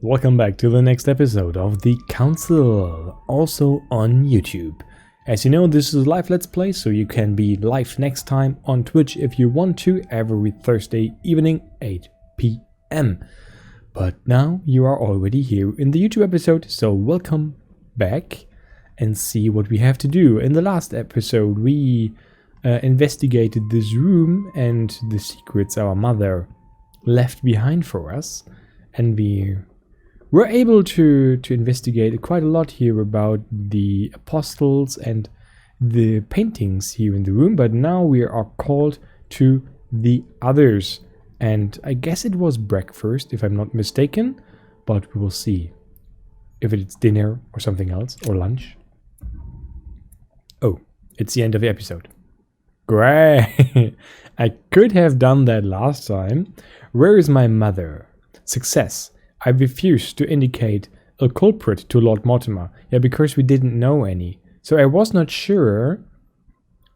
Welcome back to the next episode of The Council, also on YouTube. As you know, this is a live Let's Play, so you can be live next time on Twitch if you want to, every Thursday evening, 8 p.m. But now you are already here in the YouTube episode, so welcome back and see what we have to do. In the last episode, we investigated this room and the secrets our mother left behind for us, and we were able to investigate quite a lot here about the apostles and the paintings here in the room, but now we are called to the others. And I guess it was breakfast, if I'm not mistaken, but we will see if it's dinner or something else, or lunch. Oh, it's the end of the episode. Great! I could have done that last time. Where is my mother? Success. I refused to indicate a culprit to Lord Mortimer. Yeah, because we didn't know any. So I was not sure.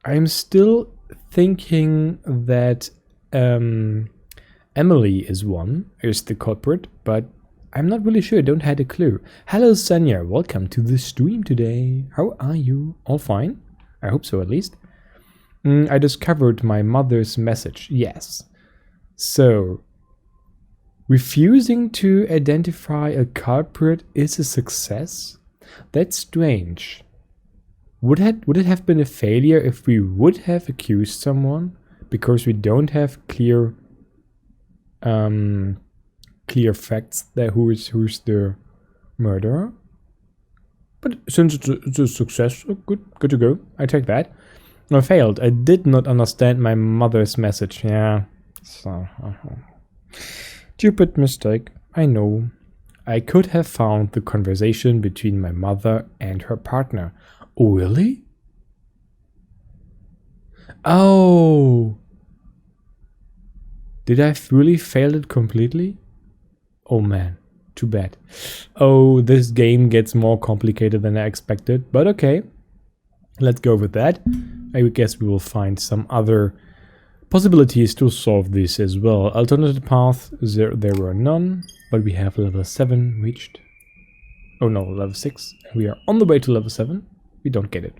I'm still thinking that Emily is the culprit, but I'm not really sure. I don't have a clue. Hello, Sanya. Welcome to the stream today. How are you? All fine? I hope so, at least. I discovered my mother's message. Yes. So, refusing to identify a culprit is a success? That's strange. Would it have been a failure if we would have accused someone because we don't have clear facts that who's the murderer? But since it's a success, good to go. I take that. I failed. I did not understand my mother's message. Yeah. So. Stupid mistake, I know. I could have found the conversation between my mother and her partner. Oh, really? Oh! Did I really fail it completely? Oh man, too bad. Oh, this game gets more complicated than I expected, but okay. Let's go with that. I guess we will find some other possibilities to solve this as well. Alternative paths, there were none, but we have level 7 reached. Oh no, level 6. We are on the way to level 7. We don't get it.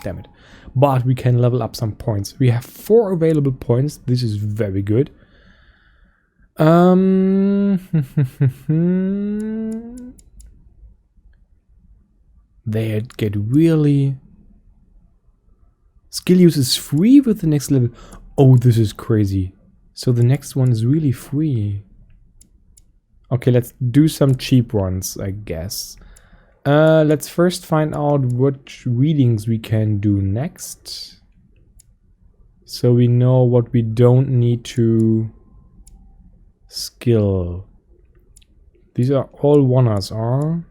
Damn it. But we can level up some points. We have 4 available points. This is very good. They get really... Skill use is free with the next level. Oh, this is crazy. So the next one is really free. Okay, let's do some cheap ones, I guess. Let's first find out what readings we can do next. So we know what we don't need to skill. These are all one-ers, are?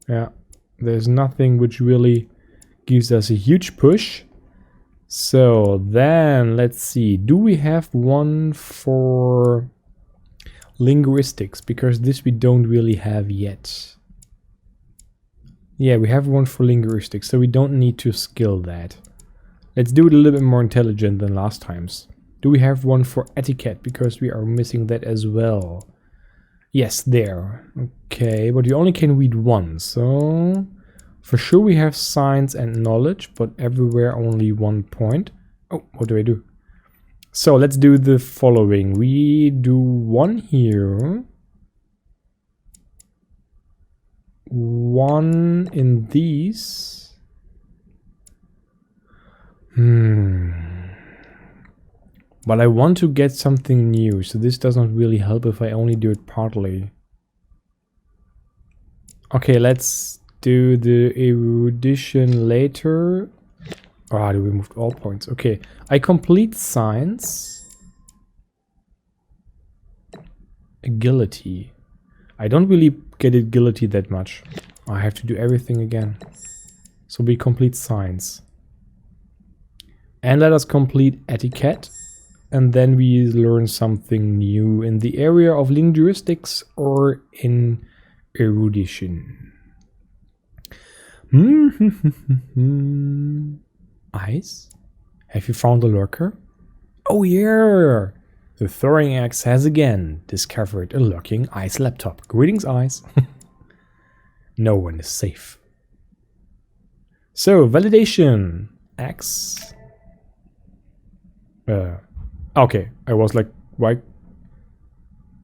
Yeah, there's nothing which really gives us a huge push. So then let's see, do we have one for linguistics? Because this we don't really have yet. Yeah, we have one for linguistics, so we don't need to skill that. Let's do it a little bit more intelligent than last times. Do we have one for etiquette? Because we are missing that as well. Yes, there. Okay, but you only can read one, so for sure we have science and knowledge, but everywhere only 1 point. Oh, what do I do? So let's do the following. We do 1 here. 1 in these. But I want to get something new, so this doesn't really help if I only do it partly. Okay, let's do the erudition later. Ah, we removed all points. Okay, I complete science. Agility. I don't really get agility that much. I have to do everything again. So we complete science. And let us complete etiquette. And then we learn something new in the area of linguistics or in erudition. Ice? Have you found a lurker? Oh yeah! The throwing axe has again discovered a lurking ice laptop. Greetings, ice. No one is safe. So, validation. X. Okay, I was like, why?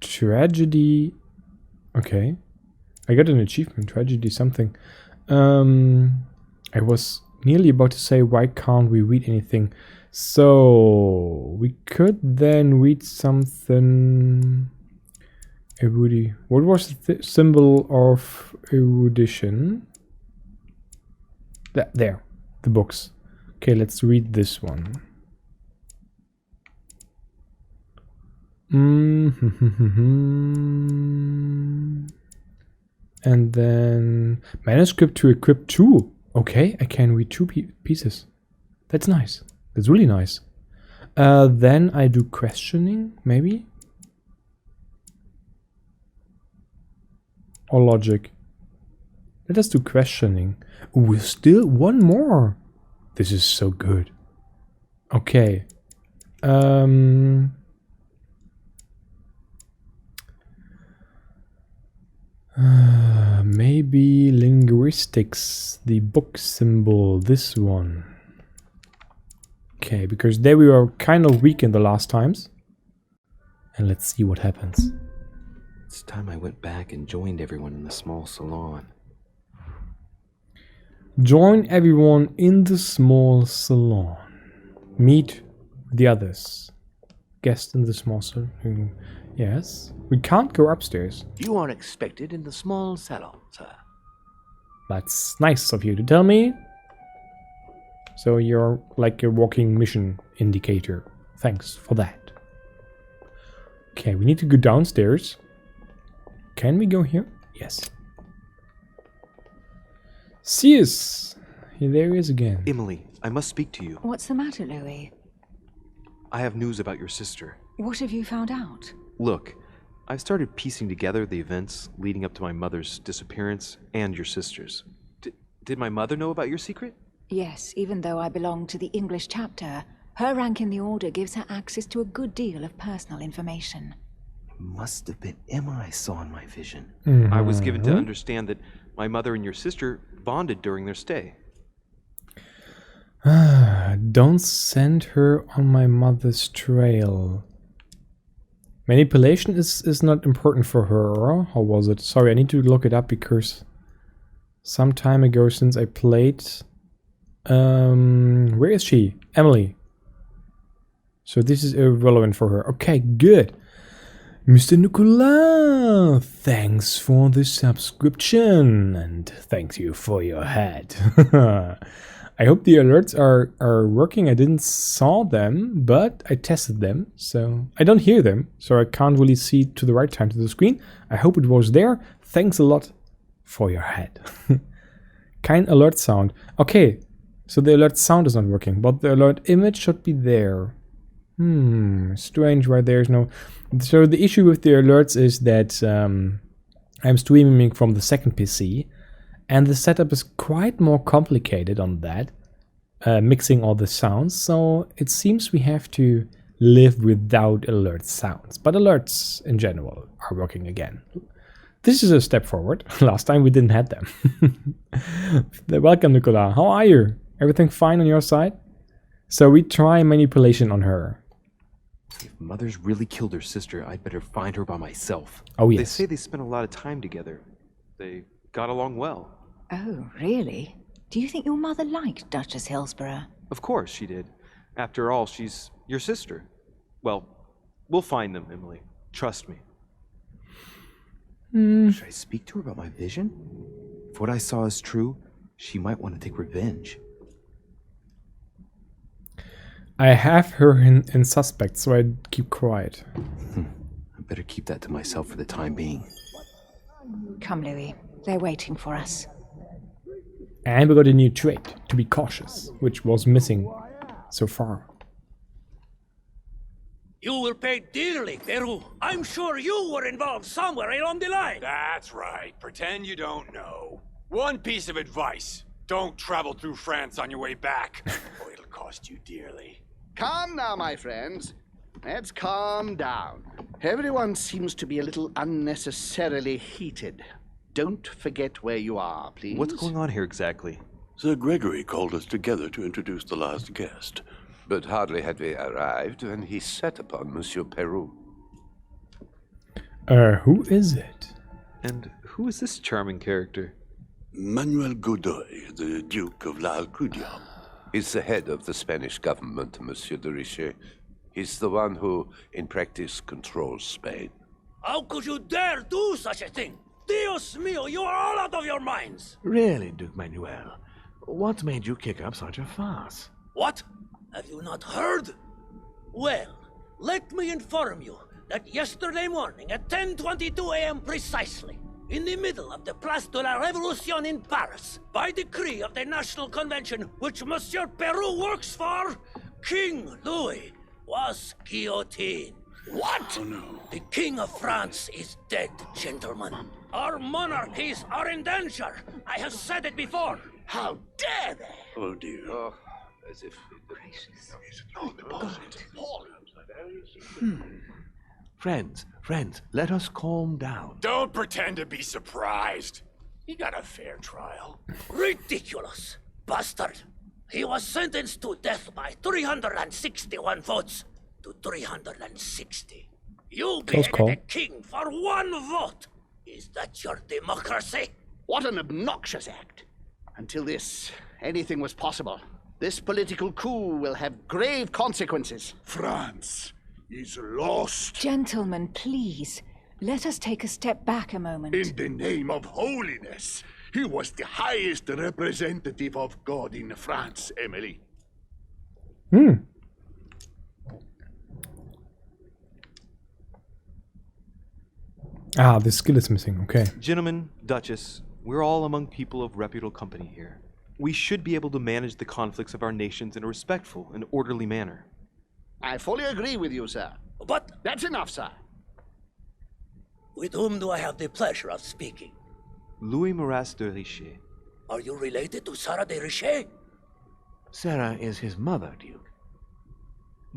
Tragedy. Okay. I got an achievement. Tragedy something. I was nearly about to say, why can't we read anything? So, we could then read something. What was the symbol of erudition? There, the books. Okay, let's read this one. And then manuscript to equip 2. Okay, I can read 2 pieces. That's nice. That's really nice. Then I do questioning, maybe? Or logic. Let us do questioning. Ooh, still one more. This is so good. Okay. Maybe linguistics, the book symbol, this one. Okay, because there we were kind of weak in the last times. And let's see what happens. It's time I went back and joined everyone in the small salon. Join everyone in the small salon. Meet the others. Guest in the small salon. Yes. We can't go upstairs. You are expected in the small salon, sir. That's nice of you to tell me. So you're like a walking mission indicator. Thanks for that. Okay, we need to go downstairs. Can we go here? Yes. Seus! There he is again. Emily, I must speak to you. What's the matter, Louis? I have news about your sister. What have you found out? Look, I've started piecing together the events leading up to my mother's disappearance and your sister's. Did my mother know about your secret? Yes, even though I belong to the English chapter, her rank in the Order gives her access to a good deal of personal information. It must have been Emma I saw in my vision. Mm-hmm. I was given to understand that my mother and your sister bonded during their stay. Don't send her on my mother's trail. Manipulation is not important for her. How was it? Sorry, I need to look it up because some time ago since I played... where is she? Emily. So this is irrelevant for her. Okay, good. Mr. Nicolas, thanks for the subscription and thank you for your hat. I hope the alerts are working. I didn't saw them, but I tested them, so I don't hear them, so I can't really see to the right time to the screen. I hope it was there. Thanks a lot for your hat. Kind alert sound. Okay, so the alert sound is not working, but the alert image should be there. Strange why there's no... So the issue with the alerts is that I'm streaming from the second PC, and the setup is quite more complicated on that, mixing all the sounds, so it seems we have to live without alert sounds. But alerts in general are working again. This is a step forward. Last time we didn't have them. Welcome, Nicolas. How are you? Everything fine on your side? So we try manipulation on her. If Mother's really killed her sister, I'd better find her by myself. Oh, yes. They say they spent a lot of time together. They got along well. Oh, really? Do you think your mother liked Duchess Hillsborough? Of course she did. After all, she's your sister. Well, we'll find them, Emily. Trust me. Should I speak to her about my vision? If what I saw is true, she might want to take revenge. I have her in suspect, so I keep quiet. I better keep that to myself for the time being. Come, Louis. They're waiting for us. And we got a new trait, to be cautious, which was missing so far. You will pay dearly, Peru. I'm sure you were involved somewhere along the line. That's right. Pretend you don't know. One piece of advice. Don't travel through France on your way back, or it'll cost you dearly. Come now, my friends. Let's calm down. Everyone seems to be a little unnecessarily heated. Don't forget where you are, please. What's going on here exactly? Sir Gregory called us together to introduce the last guest. But hardly had we arrived when he set upon Monsieur Peru. Who is it? And who is this charming character? Manuel Godoy, the Duke of La Alcudia. He's the head of the Spanish government, Monsieur de Richet. He's the one who, in practice, controls Spain. How could you dare do such a thing? Dios mío, you are all out of your minds! Really, Duke Manuel? What made you kick up such a fuss? What? Have you not heard? Well, let me inform you that yesterday morning at 10:22 a.m. precisely, in the middle of the Place de la Révolution in Paris, by decree of the National Convention which Monsieur Peru works for, King Louis was guillotined. What? Oh, no. The King of France is dead, gentlemen. Our monarchies are in danger. I have said it before. How dare they? Oh, dear. Oh, as if... Friends, let us calm down. Don't pretend to be surprised. He got a fair trial. Ridiculous. Bastard. He was sentenced to death by 361 votes to 360. You beheaded a king for one vote. Is that your democracy? What an obnoxious act. Until anything was possible. This political coup will have grave consequences. France is lost. Gentlemen, please. Let us take a step back a moment. In the name of holiness. He was the highest representative of God in France, Emily. Ah, the skill is missing, okay. Gentlemen, Duchess, we're all among people of reputable company here. We should be able to manage the conflicts of our nations in a respectful and orderly manner. I fully agree with you, sir. But That's enough, sir. with whom do I have the pleasure of speaking? Louis Maras de Richet. Are you related to Sarah de Richet? Sarah is his mother, Duke.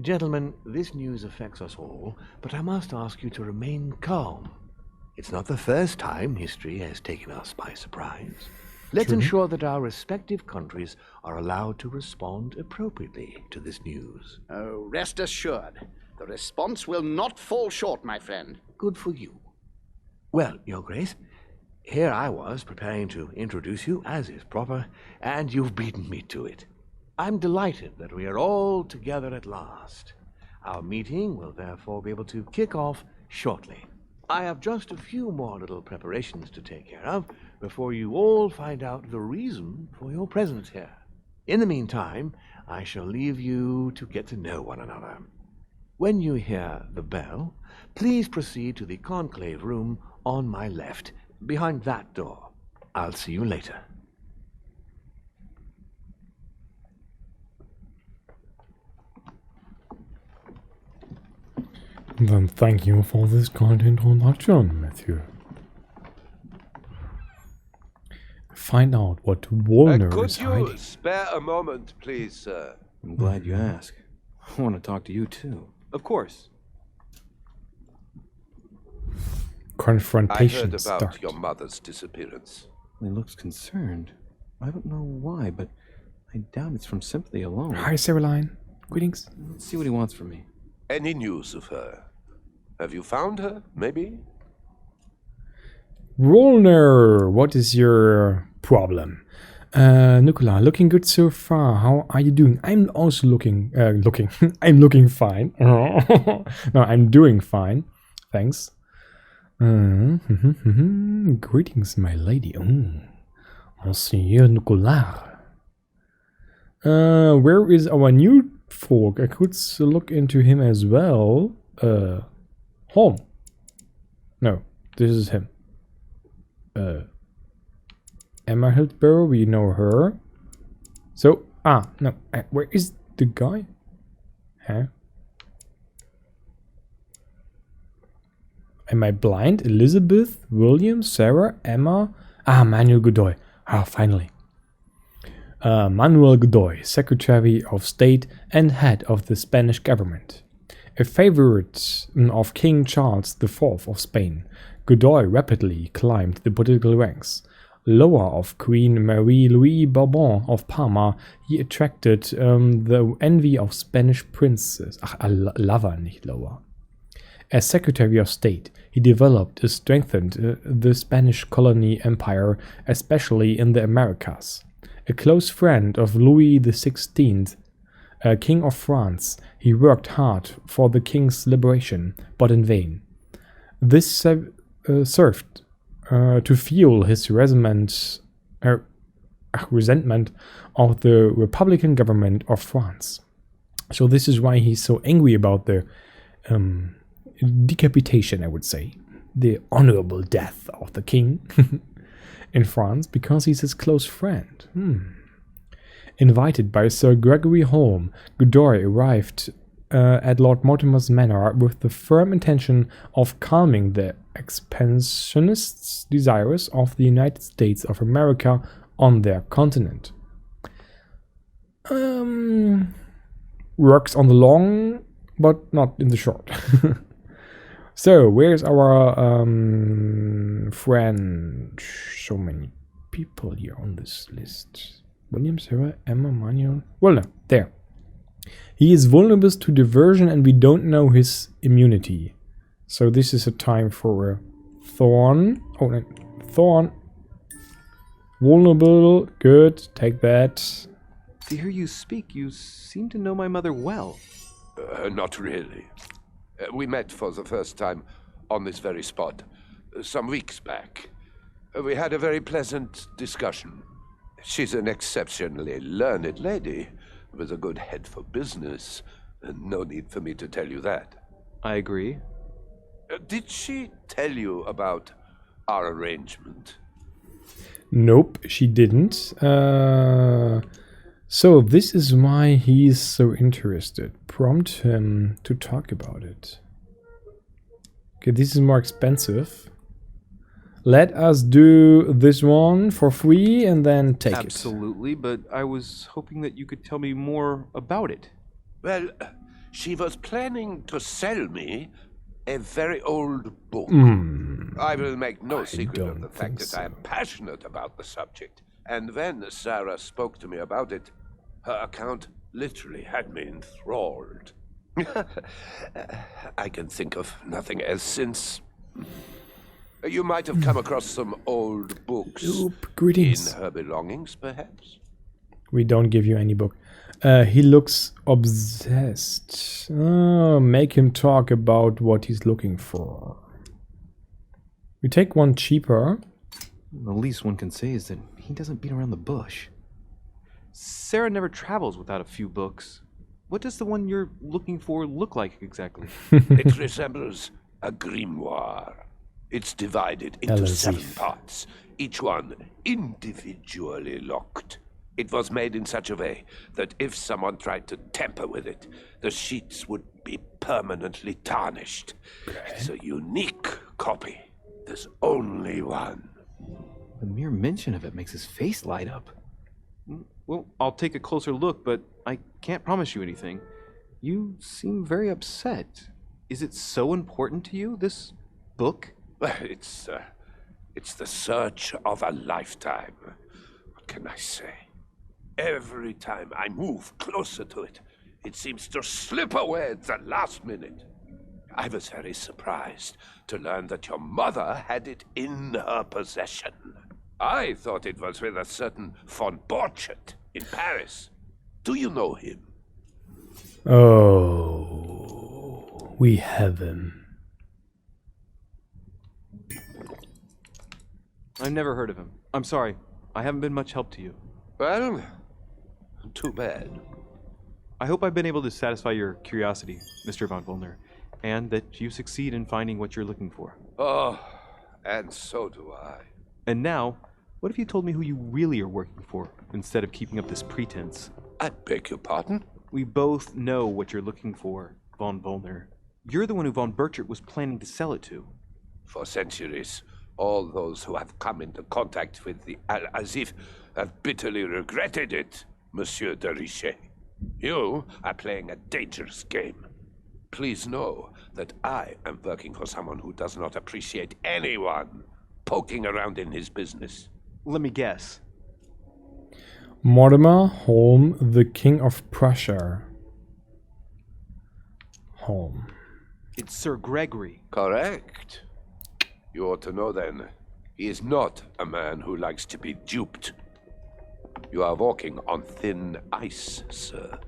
Gentlemen, this news affects us all, but I must ask you to remain calm. It's not the first time history has taken us by surprise. Let's ensure that our respective countries are allowed to respond appropriately to this news. Oh, rest assured, the response will not fall short, my friend. Good for you. Well, Your Grace, here I was preparing to introduce you as is proper, and you've beaten me to it. I'm delighted that we are all together at last. Our meeting will therefore be able to kick off shortly. I have just a few more little preparations to take care of before you all find out the reason for your presence here. In the meantime, I shall leave you to get to know one another. When you hear the bell, please proceed to the conclave room on my left, behind that door. I'll see you later. Then thank you for this kind introduction, Matthew. Find out what Warner is Could you hiding. spare a moment, please, sir? I'm glad you asked. I want to talk to you too. Of course. I Confrontation heard about start. your mother's disappearance. He looks concerned. I don't know why, but I doubt it's from sympathy alone. Hi, Caroline. Greetings. Let's see what he wants from me. Any news of her? Have you found her, maybe? Rolner, what is your problem? Nicola, looking good so far. How are you doing? I'm also looking I'm looking fine. No, I'm doing fine. Thanks. Greetings, my lady. Monsieur Nicolas. Where is our new folk? I could look into him as well. Home. No, this is him. Emma Hildborough, we know her. So, no, where is the guy? Huh? Am I blind? Elizabeth, William, Sarah, Emma. Manuel Godoy. Finally. Manuel Godoy, Secretary of State and head of the Spanish government. A favorite of King Charles IV of Spain, Godoy rapidly climbed the political ranks. Lover of Queen Marie-Louise Bourbon of Parma, he attracted the envy of Spanish princes. Lover, nicht lower. As Secretary of State, he developed and strengthened the Spanish colony empire, especially in the Americas. A close friend of Louis XVI, King of France, he worked hard for the king's liberation, but in vain. This served to fuel his resentment of the Republican government of France. So this is why he's so angry about the decapitation, I would say, the honorable death of the king in France, because he's his close friend. Invited by Sir Gregory Holme, Godoy arrived at Lord Mortimer's manor with the firm intention of calming the expansionists' desires of the United States of America on their continent. Works on the long, but not in the short. So, where's our friend? So many people here on this list. William, Sarah, Emma, Manuel. Well, no, there. He is vulnerable to diversion and we don't know his immunity. So this is a time for a thorn. Oh, no. Thorn. Vulnerable. Good. Take that. To hear you speak, you seem to know my mother well. Not really. We met for the first time on this very spot some weeks back. We had a very pleasant discussion. She's an exceptionally learned lady with a good head for business. No need for me to tell you that. I agree. Did she tell you about our arrangement? Nope, she didn't. So this is why he's so interested. Prompt him to talk about it. Okay, this is more expensive. Let us do this one for free and then take it. Absolutely, but I was hoping that you could tell me more about it. Well, she was planning to sell me a very old book. I will make no secret of the fact that I am passionate about the subject. And when Sarah spoke to me about it, her account literally had me enthralled. I can think of nothing else since. You might have come across some old books Greetings. in her belongings, perhaps? We don't give you any book. He looks obsessed. Make him talk about what he's looking for. We take one cheaper. The least one can say is that he doesn't beat around the bush. Sarah never travels without a few books. What does the one you're looking for look like exactly? It resembles a grimoire. It's divided into 7 parts, each one individually locked. It was made in such a way that if someone tried to tamper with it, the sheets would be permanently tarnished. It's a unique copy. There's only one. The mere mention of it makes his face light up. Well, I'll take a closer look, but I can't promise you anything. You seem very upset. Is it so important to you, this book? It's the search of a lifetime. What can I say? Every time I move closer to it, it seems to slip away at the last minute. I was very surprised to learn that your mother had it in her possession. I thought it was with a certain von Borchardt in Paris. Do you know him? Oh, we have him. I've never heard of him. I'm sorry. I haven't been much help to you. Well, too bad. I hope I've been able to satisfy your curiosity, Mr. von Wollner, and that you succeed in finding what you're looking for. Oh, and so do I. And now, what if you told me who you really are working for, instead of keeping up this pretense? I beg your pardon? We both know what you're looking for, von Wollner. You're the one who von Borchardt was planning to sell it to. For centuries, all those who have come into contact with the Al-Azif have bitterly regretted it, Monsieur de Richet. You are playing a dangerous game. Please know that I am working for someone who does not appreciate anyone poking around in his business. Let me guess. Mortimer Holm, the King of Prussia. Holm. It's Sir Gregory. Correct. You ought to know then. He is not a man who likes to be duped. You are walking on thin ice, sir.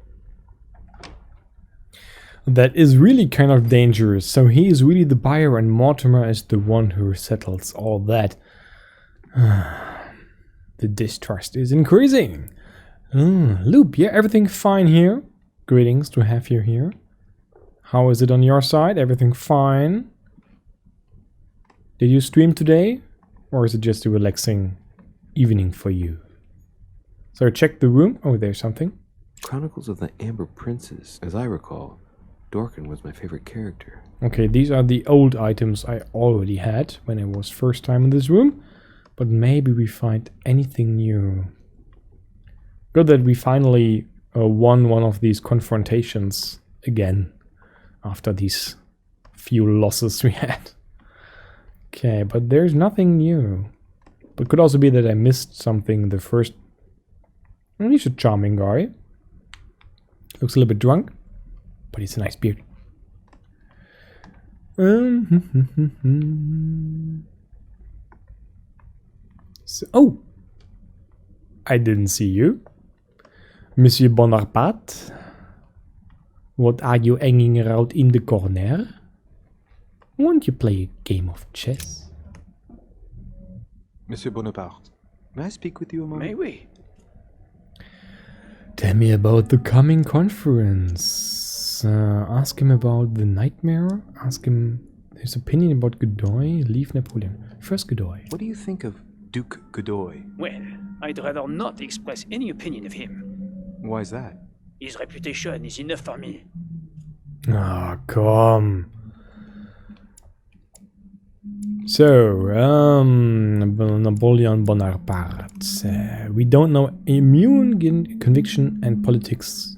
That is really kind of dangerous. So he is really the buyer and Mortimer is the one who settles all that. The distrust is increasing. Loop, yeah, everything fine here. Greetings to have you here. How is it on your side? Everything fine? Did you stream today? Or is it just a relaxing evening for you? So check the room. Oh, there's something. Chronicles of the Amber Princess. As I recall, Dorkin was my favorite character. Okay, these are the old items I already had when I was first time in this room. But maybe we find anything new. Good that we finally won one of these confrontations again. After these few losses we had. Okay, but there's nothing new. But could also be that I missed something the first... He's a charming guy. Looks a little bit drunk. But he's a nice beard. So, oh! I didn't see you. Monsieur Bonaparte. What are you hanging around in the corner? Won't you play a game of chess? Monsieur Bonaparte, may I speak with you a moment? May we? Tell me about the coming conference. Ask him about the nightmare. Ask him his opinion about Godoy. Leave Napoleon. First Godoy. What do you think of Duke Godoy? Well, I'd rather not express any opinion of him. Why is that? His reputation is enough for me. Ah, come. So, Napoleon Bonaparte. We don't know immune, conviction, and politics.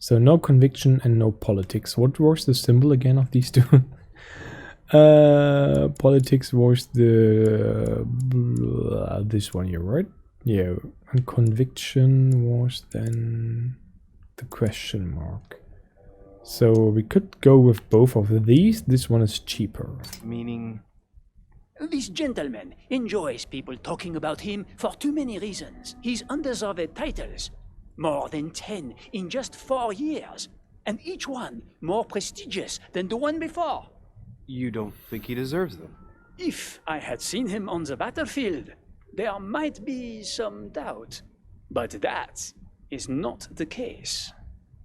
So no conviction and no politics. What was the symbol again of these two? Politics was the this one here, right? Yeah, and conviction was then the question mark. So we could go with both of these. This one is cheaper. Meaning? This gentleman enjoys people talking about him for too many reasons. He's undeserved titles. More than 10 in just 4 years. And each one more prestigious than the one before. You don't think he deserves them? If I had seen him on the battlefield, there might be some doubt. But that is not the case.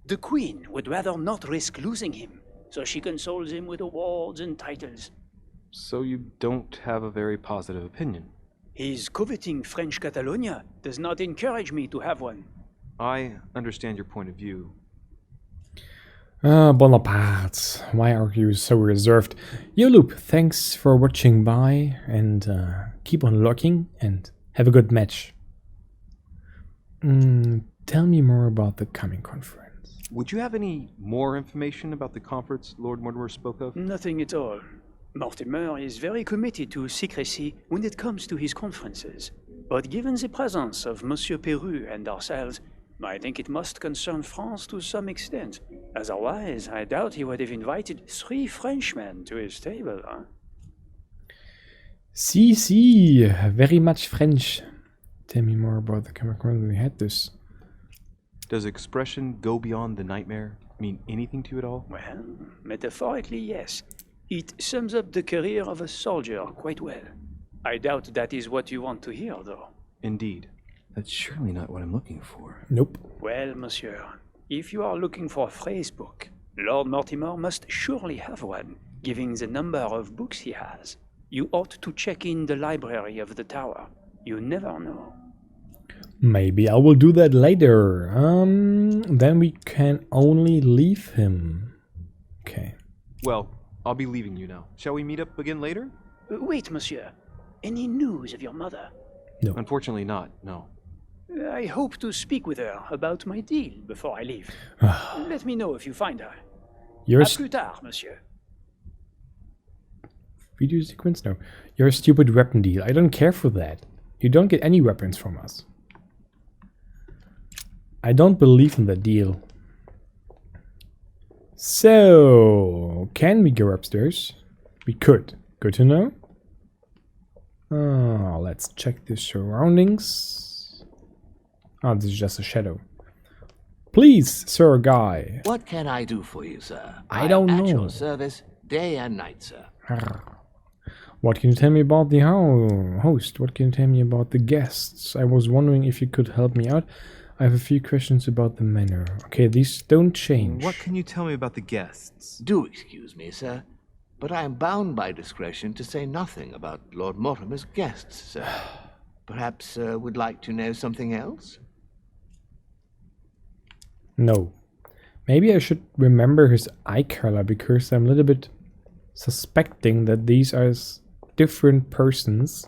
The Queen would rather not risk losing him, so she consoles him with awards and titles. So you don't have a very positive opinion? His coveting French Catalonia does not encourage me to have one. I understand your point of view. Bonaparte, why are you so reserved? Yo Loop, thanks for watching by and keep on lurking and have a good match. Tell me more about the coming conference. Would you have any more information about the conference Lord Mortimer spoke of? Nothing at all. Mortimer is very committed to secrecy when it comes to his conferences. But given the presence of Monsieur Peru and ourselves, I think it must concern France to some extent. Otherwise, I doubt he would have invited 3 Frenchmen to his table, huh? Si, very much French. Tell me more about the conference. We had this. Does expression go beyond the nightmare mean anything to you at all? Well, metaphorically, yes. It sums up the career of a soldier quite well. I doubt that is what you want to hear, though. Indeed. That's surely not what I'm looking for. Nope. Well, monsieur, if you are looking for a phrase book, Lord Mortimer must surely have one, given the number of books he has. You ought to check in the library of the tower. You never know. Maybe I will do that later. Then we can only leave him. Okay. Well, I'll be leaving you now. Shall we meet up again later? Wait, monsieur. Any news of your mother? No. Unfortunately not, no. I hope to speak with her about my deal before I leave. Let me know if you find her. You're À plus tard, monsieur. video sequence? No. You're a stupid weapon deal. I don't care for that. You don't get any weapons from us. I don't believe in that deal. So, can we go upstairs? We could. Good to know. Let's check the surroundings. Oh, this is just a shadow. Please, sir guy. What can I do for you, sir? I don't am know. At your service, day and night, sir. What can you tell me about the host? What can you tell me about the guests? I was wondering if you could help me out. I have a few questions about the manor. Okay, these don't change. What can you tell me about the guests? Do excuse me, sir, but I am bound by discretion to say nothing about Lord Mortimer's guests, sir. Perhaps would like to know something else? No. Maybe I should remember his eye color, because I'm a little bit suspecting that these are different persons.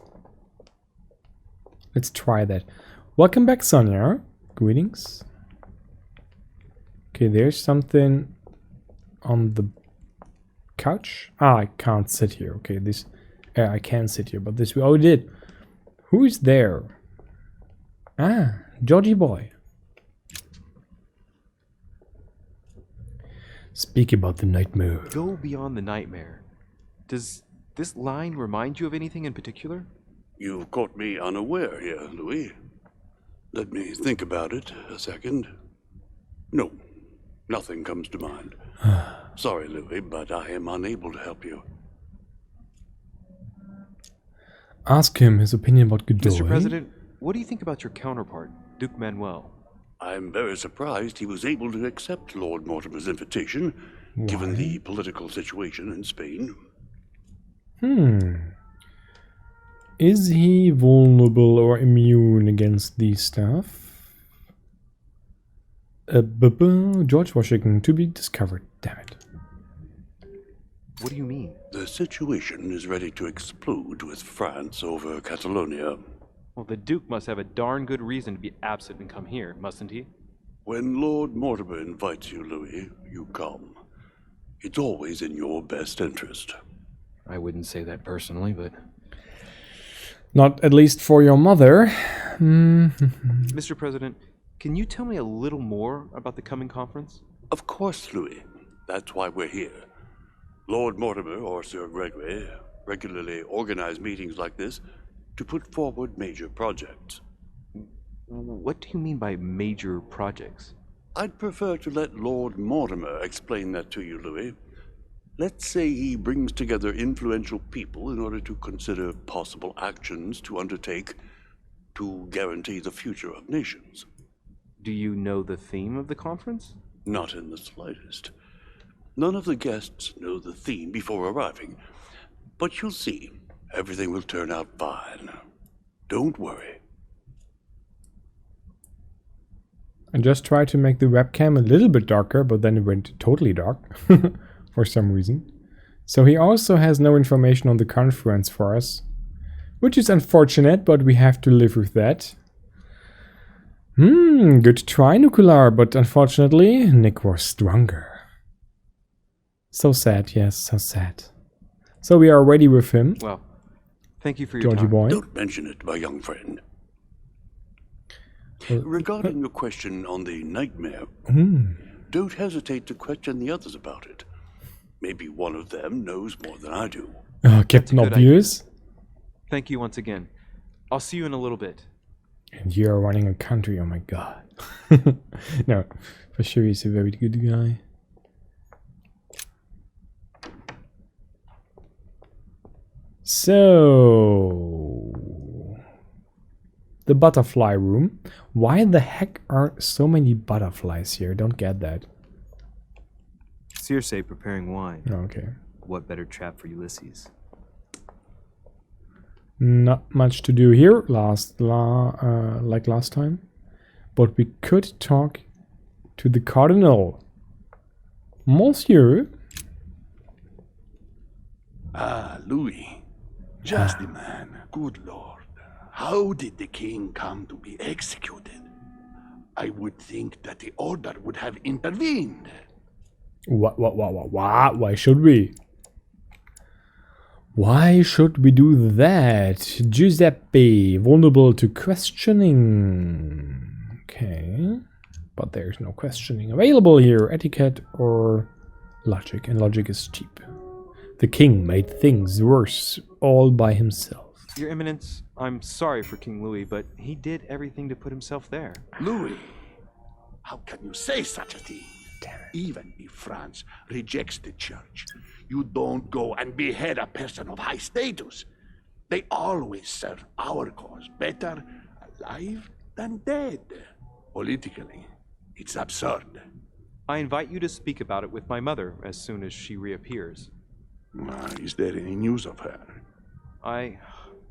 Let's try that. Welcome back, Sonia. Greetings. Okay, there's something on the couch. Ah, I can't sit here. Okay, this... I can sit here, but this... Oh, I did. Who is there? Ah, Georgie boy. Speak about the nightmare. Go beyond the nightmare. Does this line remind you of anything in particular? You've caught me unaware here, Louis. Let me think about it a second. No, nothing comes to mind. Sorry, Louis, but I am unable to help you. Ask him his opinion about Godoy. Mr. President, what do you think about your counterpart, Duke Manuel? I'm very surprised he was able to accept Lord Mortimer's invitation, given the political situation in Spain. Is he vulnerable or immune against these stuff? George Washington to be discovered. Damn it. What do you mean? The situation is ready to explode with France over Catalonia. Well, the Duke must have a darn good reason to be absent and come here, mustn't he? When Lord Mortimer invites you, Louis, you come. It's always in your best interest. I wouldn't say that personally, but... Not at least for your mother. Mr. President, can you tell me a little more about the coming conference? Of course, Louis. That's why we're here. Lord Mortimer or Sir Gregory regularly organize meetings like this to put forward major projects. What do you mean by major projects? I'd prefer to let Lord Mortimer explain that to you, Louis. Let's say he brings together influential people in order to consider possible actions to undertake to guarantee the future of nations. Do you know the theme of the conference? Not in the slightest. None of the guests know the theme before arriving, but you'll see. Everything will turn out fine. Don't worry. I just tried to make the webcam a little bit darker, but then it went totally dark for some reason. So he also has no information on the conference for us, which is unfortunate, but we have to live with that. Good try, Nuclear, but unfortunately, Nick was stronger. So sad, yes, so sad. So we are ready with him. Well, thank you for your Georgie time. boy. Don't mention it, my young friend. Regarding your question on the nightmare, don't hesitate to question the others about it. Maybe one of them knows more than I do. Captain Obvious. Thank you once again. I'll see you in a little bit. And you're running a country, oh my god. No, for sure he's a very good guy. So... the butterfly room. Why the heck are so many butterflies here? Don't get that. Circe preparing wine. Okay. What better trap for Ulysses? Not much to do here, like last time. But we could talk to the Cardinal. Monsieur. Ah, Louis. Just the man. Good Lord. How did the king come to be executed? I would think that the order would have intervened. What? Why should we? Why should we do that? Giuseppe, vulnerable to questioning. Okay. But there's no questioning available here. Etiquette or logic, and logic is cheap. The king made things worse all by himself. Your Eminence, I'm sorry for King Louis, but he did everything to put himself there. Louis, how can you say such a thing? Damn it. Even if France rejects the church, you don't go and behead a person of high status. They always serve our cause better alive than dead. Politically, it's absurd. I invite you to speak about it with my mother as soon as she reappears. Is there any news of her? I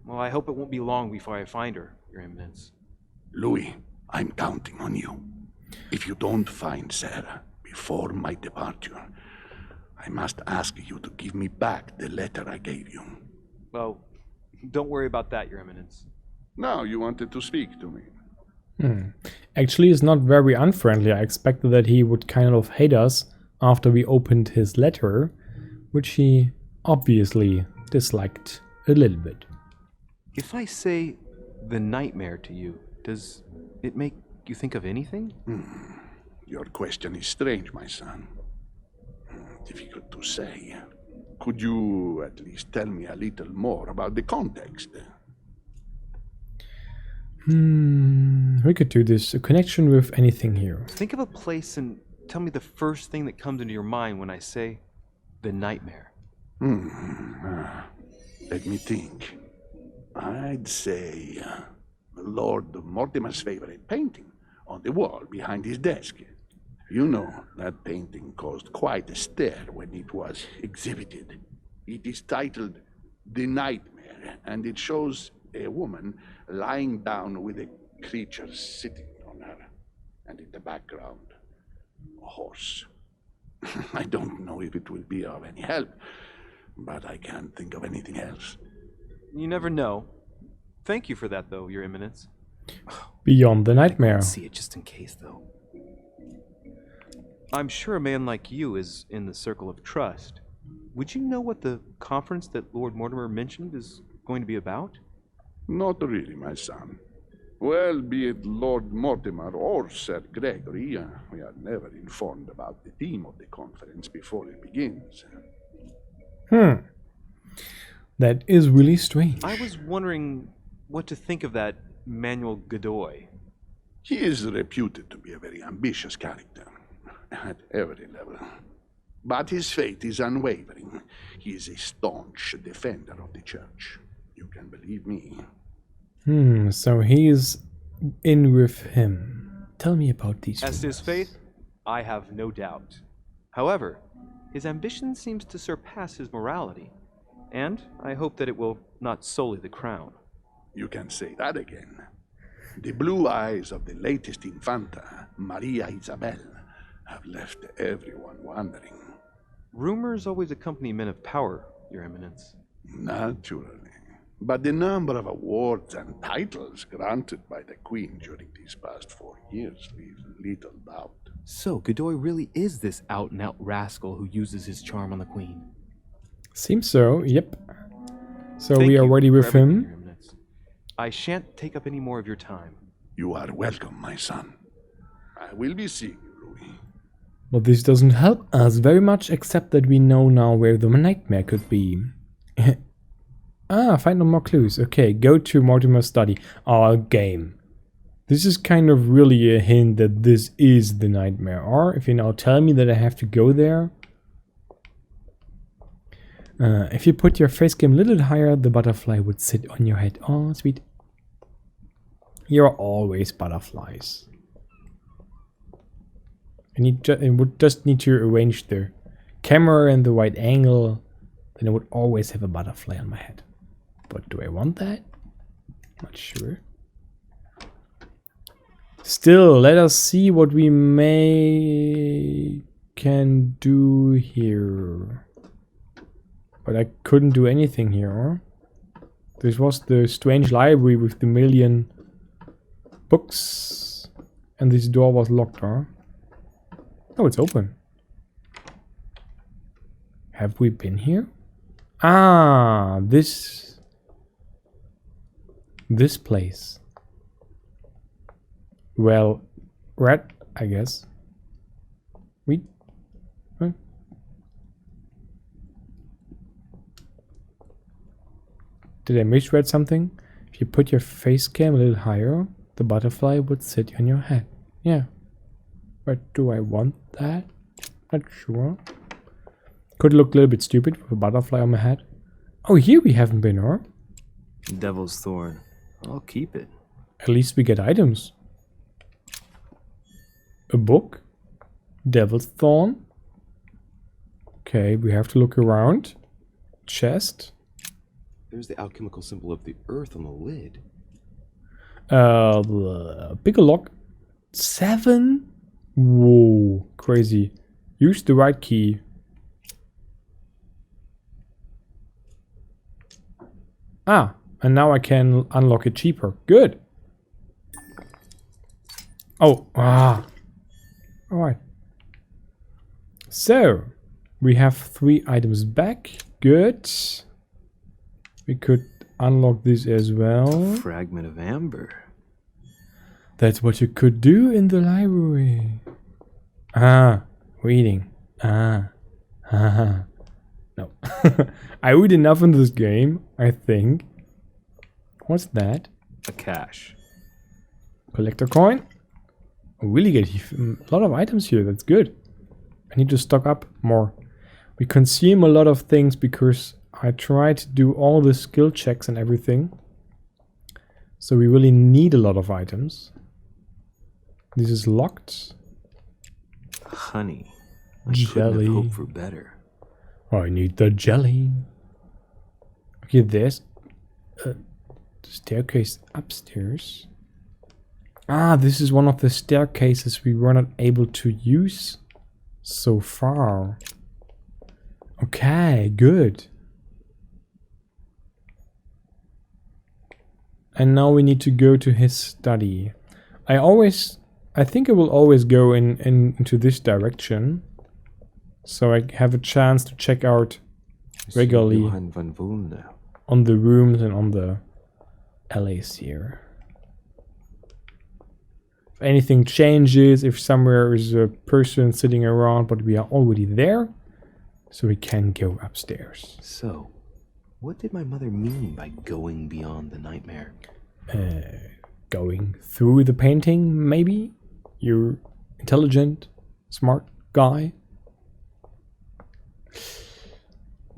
hope it won't be long before I find her, Your Eminence. Louis, I'm counting on you. If you don't find Sarah before my departure, I must ask you to give me back the letter I gave you. Well, don't worry about that, Your Eminence. Now you wanted to speak to me. Actually, it's not very unfriendly. I expected that he would kind of hate us after we opened his letter, which he obviously disliked a little bit. If I say the nightmare to you, does it make you think of anything? Your question is strange, my son. Difficult to say. Could you at least tell me a little more about the context? We could do this. A connection with anything here. Think of a place and tell me the first thing that comes into your mind when I say the nightmare. Let me think. I'd say Lord Mortimer's favorite painting on the wall behind his desk. You know, that painting caused quite a stir when it was exhibited. It is titled The Nightmare, and it shows a woman lying down with a creature sitting on her, and in the background, a horse. I don't know if it will be of any help, but I can't think of anything else. You never know. Thank you for that, though, Your Eminence. Beyond the nightmare. Let's see it just in case, though. I'm sure a man like you is in the circle of trust. Would you know what the conference that Lord Mortimer mentioned is going to be about? Not really, my son. Well, be it Lord Mortimer or Sir Gregory, we are never informed about the theme of the conference before it begins. That is really strange. I was wondering what to think of that Manuel Godoy. He is reputed to be a very ambitious character, at every level. But his faith is unwavering. He is a staunch defender of the church. You can believe me. So he's in with him. Tell me about these As to rumors. his faith, I have no doubt. However, his ambition seems to surpass his morality, and I hope that it will not sully the crown. You can say that again. The blue eyes of the latest Infanta, Maria Isabel, have left everyone wondering. Rumors always accompany men of power, Your Eminence. Naturally. But the number of awards and titles granted by the Queen during these past 4 years leaves little doubt. So, Godoy really is this out-and-out rascal who uses his charm on the Queen. Seems so, yep. So Thank we are you ready for with everything, him. Your Eminence. I shan't take up any more of your time. You are welcome, my son. I will be seeing you, Louis. But this doesn't help us very much, except that we know now where the nightmare could be. Find no more clues. Okay, go to Mortimer's study. Our game. This is kind of really a hint that this is the nightmare. Or if you now tell me that I have to go there. If you put your face cam a little higher, the butterfly would sit on your head. Oh, sweet. You're always butterflies. I would just need to arrange the camera and the right angle. Then I would always have a butterfly on my head. But do I want that? Not sure. Still, let us see what we can do here. But I couldn't do anything here. This was the strange library with the million books. And this door was locked, huh? Oh, it's open. Have we been here? Ah, this place. Well, red, I guess. We. Huh? Did I misread something? If you put your face cam a little higher, the butterfly would sit on your head. Yeah. But do I want that? Not sure. Could look a little bit stupid with a butterfly on my head. Oh, here we haven't been, huh? Devil's Thorn. I'll keep it. At least we get items. A book. Devil's Thorn. Okay, we have to look around. Chest. There's the alchemical symbol of the earth on the lid. Pick a lock. 7? Whoa, crazy. Use the right key. Ah, and now I can unlock it cheaper. Good. Oh, Alright. So, we have 3 items back. Good. We could unlock this as well. Fragment of amber. That's what you could do in the library. Ah, reading. No. I read enough in this game, I think. What's that? A cache. Collector coin. I really get a lot of items here. That's good. I need to stock up more. We consume a lot of things because I try to do all the skill checks and everything. So we really need a lot of items. This is locked. Honey. Jelly. I couldn't have hoped for better. I need the jelly. Okay, there's a staircase upstairs. Ah, this is one of the staircases we were not able to use so far. Okay, good. And now we need to go to his study. I think I will always go into this direction. So I have a chance to check out regularly on the rooms and on the alleys here. If anything changes, if somewhere is a person sitting around, but we are already there, so we can go upstairs. So, what did my mother mean by going beyond the nightmare? Going through the painting, maybe? You're intelligent, smart guy.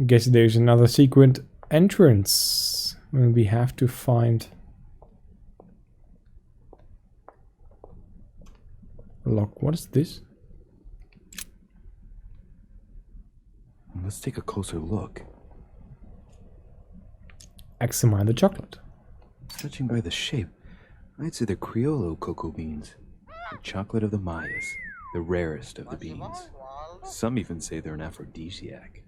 Guess there's another secret entrance. We have to find a lock. What is this? Let's take a closer look. Examine the chocolate. Judging by the shape, I'd say they're Criollo cocoa beans. The chocolate of the Mayas, the rarest of the beans. Some even say they're an aphrodisiac.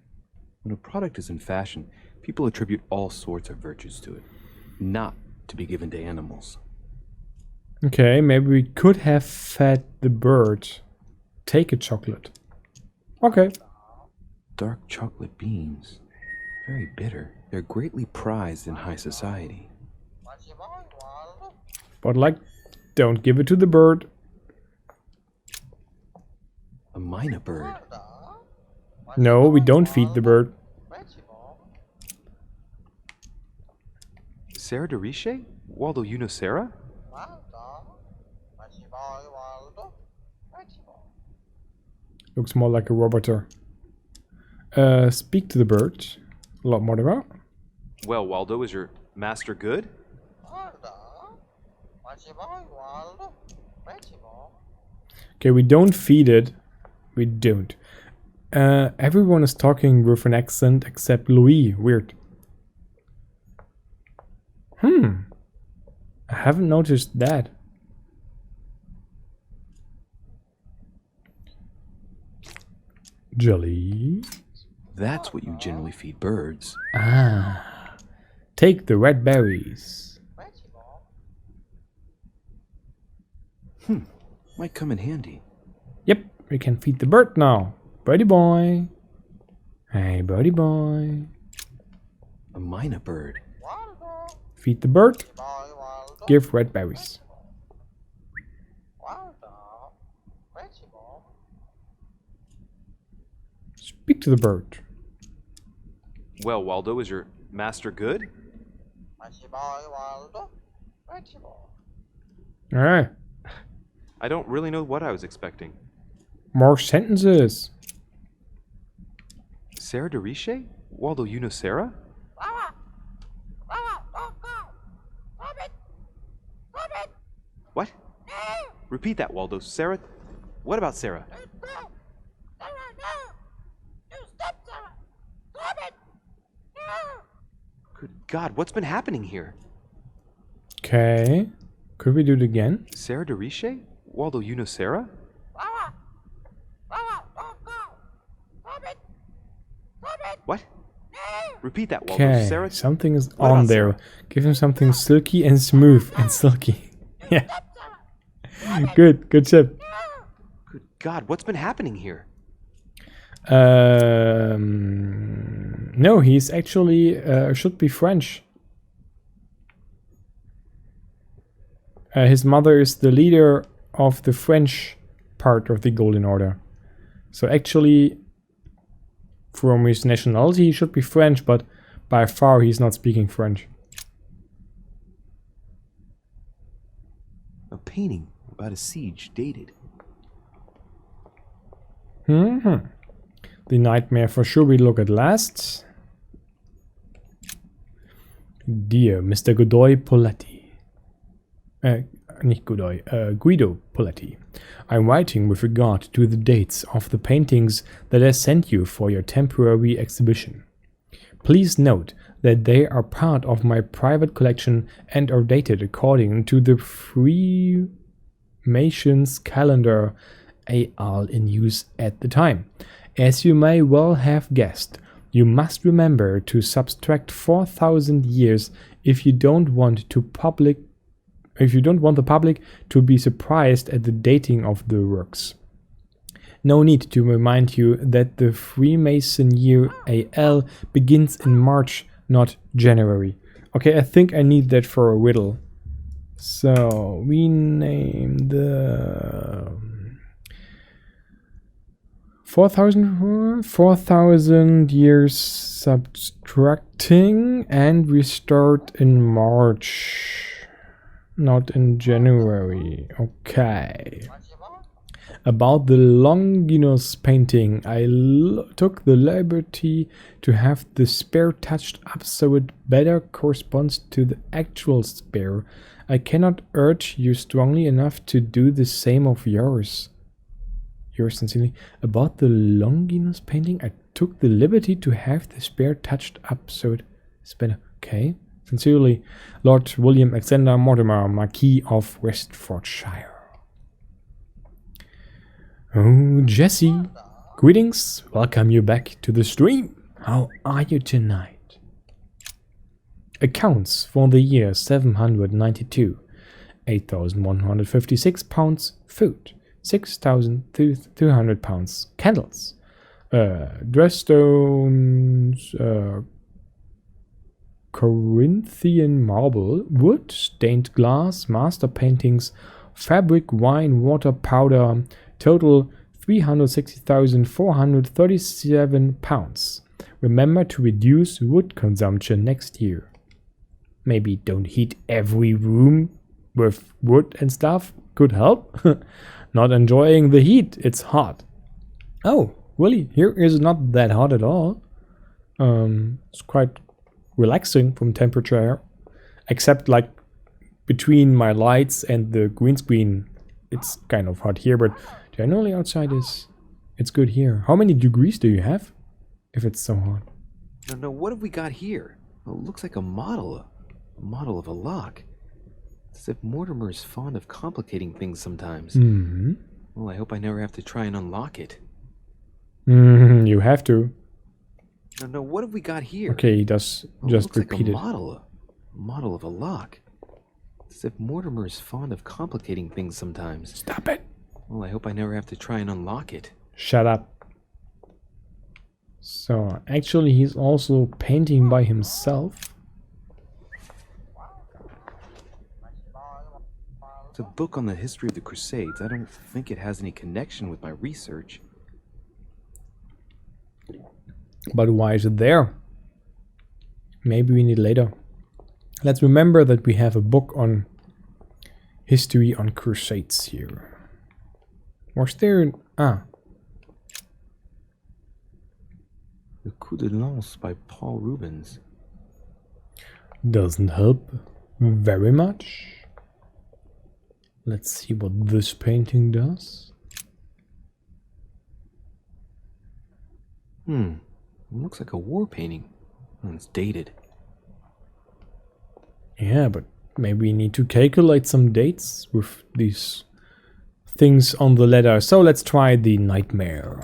When a product is in fashion, people attribute all sorts of virtues to it, not to be given to animals. Okay, maybe we could have fed the bird. Take a chocolate. Okay. Dark chocolate beans. Very bitter. They're greatly prized in high society. But like, don't give it to the bird. A mina bird. No, we don't feed the bird. Sarah de Riche? Waldo, you know Sarah? Looks more like a roboter. Speak to the bird. A lot more about. Well, Waldo, is your master good? Okay, we don't feed it. We don't. Everyone is talking with an accent except Louis. Weird. I haven't noticed that. Jelly. That's what you generally feed birds. Ah. Take the red berries. Might come in handy. Yep, we can feed the bird now. Birdie boy. Hey, birdie boy. A mina bird. Feed the bird. Give red berries. Speak to the bird. Well, Waldo, is your master good? Alright. I don't really know what I was expecting. More sentences. Sarah de Riche? Waldo, you know Sarah? What? Repeat that, Waldo. Sarah? What about Sarah? Good God, what's been happening here? Okay. Could we do it again? Sarah de Riche? Waldo, you know Sarah? What? Repeat that, Waldo. Okay. Sarah? Something is What on about there. Sarah? Give him something silky and smooth and silky. Yeah. Good. Good tip. Good God, what's been happening here? No, he's actually should be French. His mother is the leader of the French part of the Golden Order. So actually, from his nationality, he should be French, but by far he's not speaking French. A painting about a siege dated. The nightmare for sure we look at last. Dear Mr. Godoy Poletti. Nicht Godoy, Guido Poletti. I'm writing with regard to the dates of the paintings that I sent you for your temporary exhibition. Please note that they are part of my private collection and are dated according to the Freemasons calendar AL in use at the time. As you may well have guessed, you must remember to subtract 4,000 years if you don't want the public to be surprised at the dating of the works. No need to remind you that the Freemason year AL begins in March, not January. Okay, I think I need that for a riddle. So we name the 4,000 years subtracting, and we start in March. Not in January. Okay. About the Longinus painting, I took the liberty to have the spare touched up so it better corresponds to the actual spare. I cannot urge you strongly enough to do the same of yours. Yours sincerely. About the Longinus painting, I took the liberty to have the spare touched up so it's better. Okay. Sincerely, Lord William Alexander Mortimer, Marquis of Westfordshire. Oh, Jesse. Greetings. Welcome you back to the stream. How are you tonight? Accounts for the year 792. 8,156 pounds food. 6,200 pounds candles. Dress stones, Corinthian marble, wood, stained glass, master paintings, fabric, wine, water, powder, total 360,437 pounds. Remember to reduce wood consumption next year. Maybe don't heat every room with wood and stuff. Could help. Not enjoying the heat, it's hot. Oh, really? Here is not that hot at all. It's quite relaxing from temperature, except like between my lights and the green screen, it's kind of hot here, but generally outside it's good here. How many degrees do you have if it's so hot? No, what have we got here? Oh, it looks like a model of a lock. It's as if Mortimer is fond of complicating things sometimes. Well, I hope I never have to try and unlock it. You have to. No, what have we got here? Okay, he does just repeat it. Like a model of a lock. It's as if Mortimer is fond of complicating things sometimes. Stop it. Well, I hope I never have to try and unlock it. Shut up. So actually he's also painting by himself. It's a book on the history of the Crusades. I don't think it has any connection with my research. But why is it there? Maybe we need later. Let's remember that we have a book on history on Crusades here. Was there... Ah. The Coup de Lance by Paul Rubens. Doesn't help very much. Let's see what this painting does. It looks like a war painting. And it's dated. Yeah, but maybe we need to calculate some dates with these things on the letter. So let's try the Nightmare.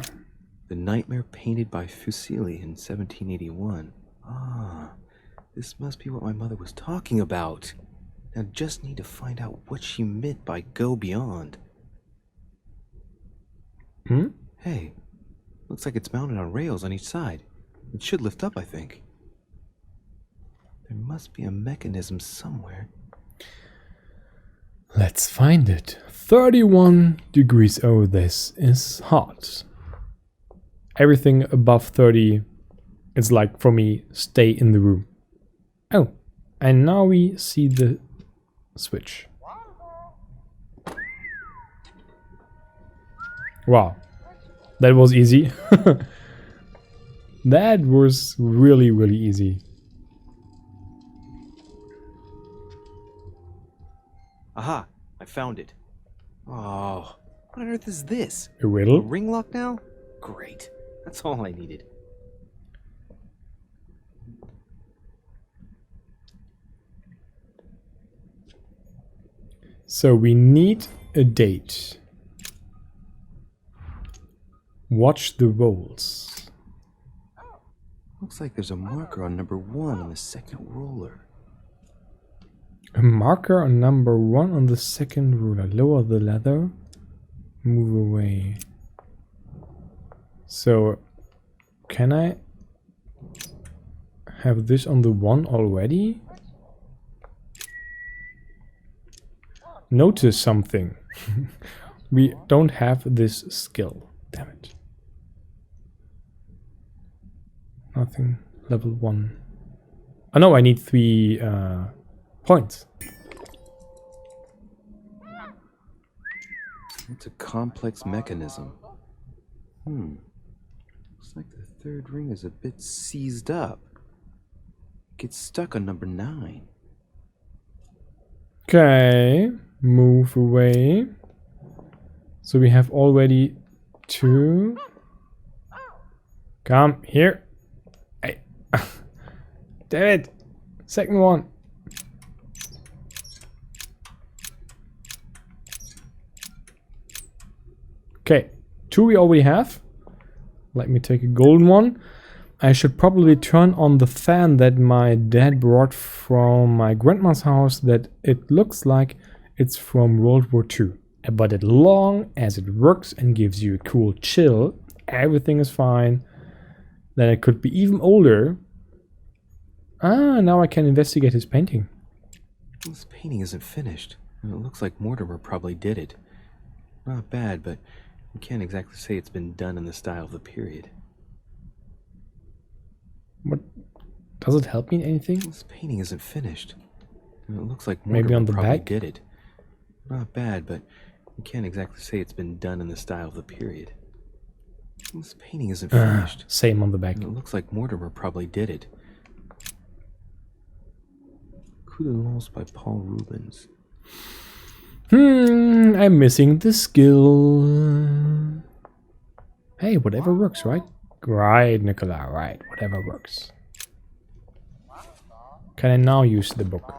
The Nightmare painted by Fuseli in 1781. Ah, this must be what my mother was talking about. Now just need to find out what she meant by go beyond. Hey, looks like it's mounted on rails on each side. It should lift up, I think. There must be a mechanism somewhere. Let's find it. 31 degrees. Oh, this is hot. Everything above 30 is like, for me, stay in the room. Oh, and now we see the switch. Wow, that was easy. That was really, really easy. Aha, I found it. Oh, what on earth is this? A riddle? A ring lock now? Great, that's all I needed. So we need a date. Watch the rolls. Looks like there's a marker on number 1 on the second roller. A marker on number 1 on the second ruler. Lower the leather. Move away. So, can I have this on the 1 already? Notice something. We don't have this skill. Damn it. Nothing. Level 1. Oh no, I need 3 points. It's a complex mechanism. Looks like the third ring is a bit seized up. Gets stuck on number 9. Okay, move away. So we have already 2. Come here. Hey. Damn it. Second one. Okay, 2 we already have. Let me take a golden one. I should probably turn on the fan that my dad brought from my grandma's house, that it looks like it's from World War II. But as long as it works and gives you a cool chill, everything is fine. Then it could be even older. Ah, now I can investigate his painting. This painting isn't finished, and it looks like Mortimer probably did it. Not bad, but you can't exactly say it's been done in the style of the period. What? Does it help me in anything? This painting isn't finished, and it looks like Maybe Mortimer on the probably back? did it. Not bad, but you can't exactly say it's been done in the style of the period. This painting isn't finished. Same on the back. And it looks like Mortimer probably did it. Coup de Lance by Paul Rubens. I'm missing the skill. Hey, whatever works, right? Right, Nicola, right. Whatever works. Can I now use the book?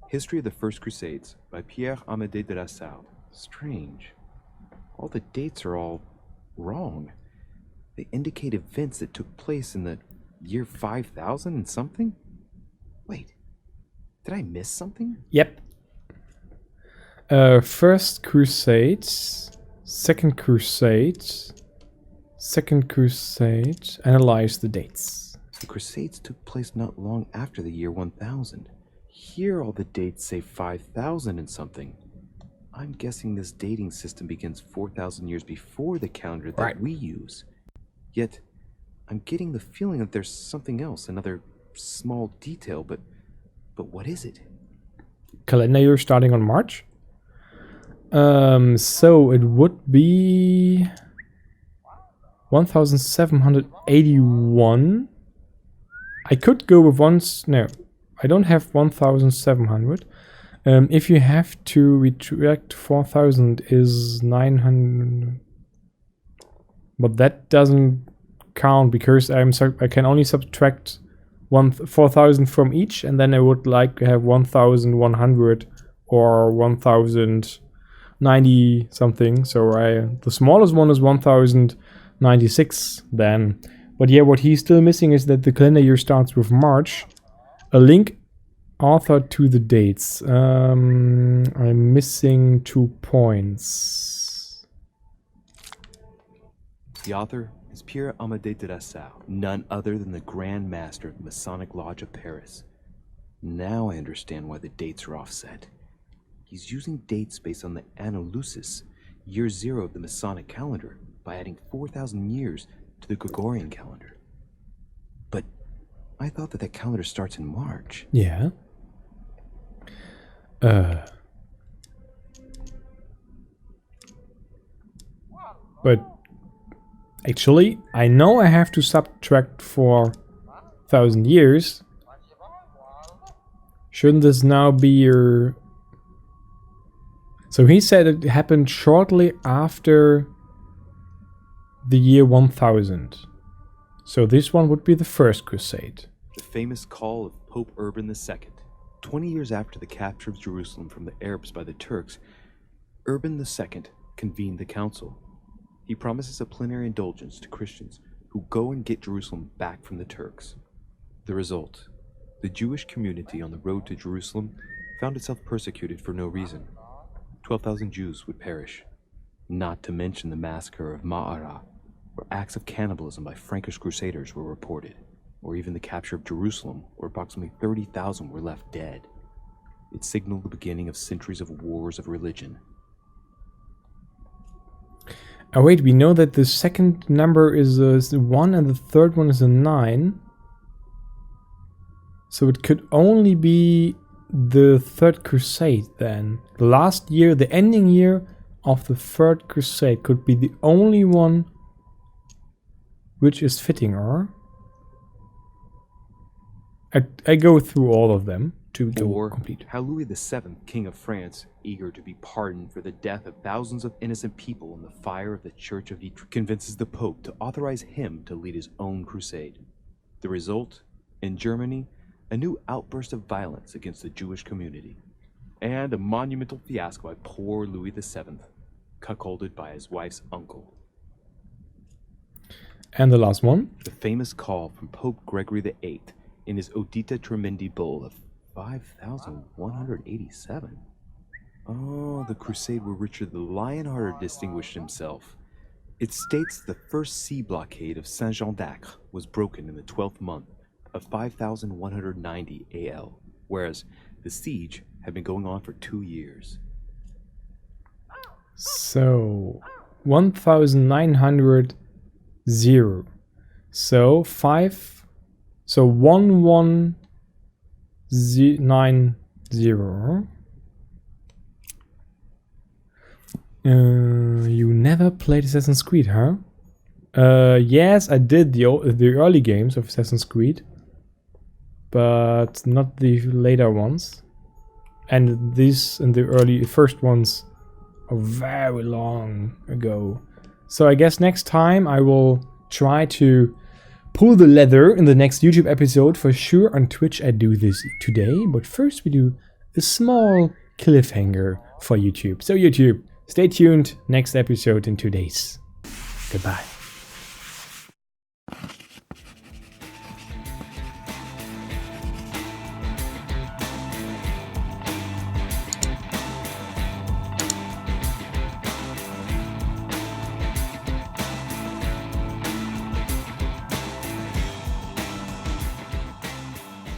History of the First Crusades by Pierre Amédée de la Salle. Strange. All the dates are all wrong. They indicate events that took place in the year 5000 and something? Wait, did I miss something? Yep. First Crusade, Second Crusade, Second Crusade. Analyze the dates. The Crusades took place not long after the year 1000. Here all the dates say 5000 and something. I'm guessing this dating system begins 4,000 years before the calendar that we use. Yet, I'm getting the feeling that there's something else, another small detail, but what is it? Calendar year starting on March. So it would be 1781. I could go with no, I don't have 1700. If you have to retract 4000 is 900, but that doesn't count because I can only subtract 4000 from each, and then I would like to have 1100 or 1090 something. So the smallest one is 1096 then. But yeah, what he's still missing is that the calendar year starts with March. A link authored to the dates. I'm missing 2 points. The author is Pierre Amédée de Nassau, none other than the Grand Master of the Masonic Lodge of Paris. Now I understand why the dates are offset. He's using dates based on the Anno Lucis, year 0 of the Masonic calendar, by adding 4,000 years to the Gregorian calendar. But I thought that calendar starts in March. Yeah. But actually, I know I have to subtract 4,000 years. Shouldn't this now be your... So he said it happened shortly after the year 1000. So this one would be the First Crusade. The famous call of Pope Urban II. 20 years after the capture of Jerusalem from the Arabs by the Turks, Urban II convened the council. He promises a plenary indulgence to Christians who go and get Jerusalem back from the Turks. The result, the Jewish community on the road to Jerusalem found itself persecuted for no reason. 12,000 Jews would perish, not to mention the massacre of Ma'ara, where acts of cannibalism by Frankish crusaders were reported, or even the capture of Jerusalem, where approximately 30,000 were left dead. It signaled the beginning of centuries of wars of religion. Oh wait, we know that the second number is a 1 and the third one is a 9. So it could only be the Third Crusade then. The last year, the ending year of the Third Crusade could be the only one which is fitting, or? I go through all of them to go complete. How Louis VII, King of France, eager to be pardoned for the death of thousands of innocent people in the fire of the Church of Ypres, convinces the Pope to authorize him to lead his own crusade. The result? In Germany, a new outburst of violence against the Jewish community, and a monumental fiasco by poor Louis VII, cuckolded by his wife's uncle. And the last one? The famous call from Pope Gregory VIII in his Audita Tremendi Bull of 5,187. Oh, the crusade where Richard the Lionhearted distinguished himself. It states the first sea blockade of Saint-Jean d'Acre was broken in the 12th month of 5,190 AL, whereas the siege had been going on for 2 years. So 1,900. So 1190. You never played Assassin's Creed, huh? Yes, I did the early games of Assassin's Creed, but not the later ones. And these and the first ones are very long ago. So I guess next time I will try to pull the leather in the next YouTube episode for sure. On Twitch I do this today, but first we do a small cliffhanger for YouTube. So YouTube, stay tuned, next episode in 2 days. Goodbye.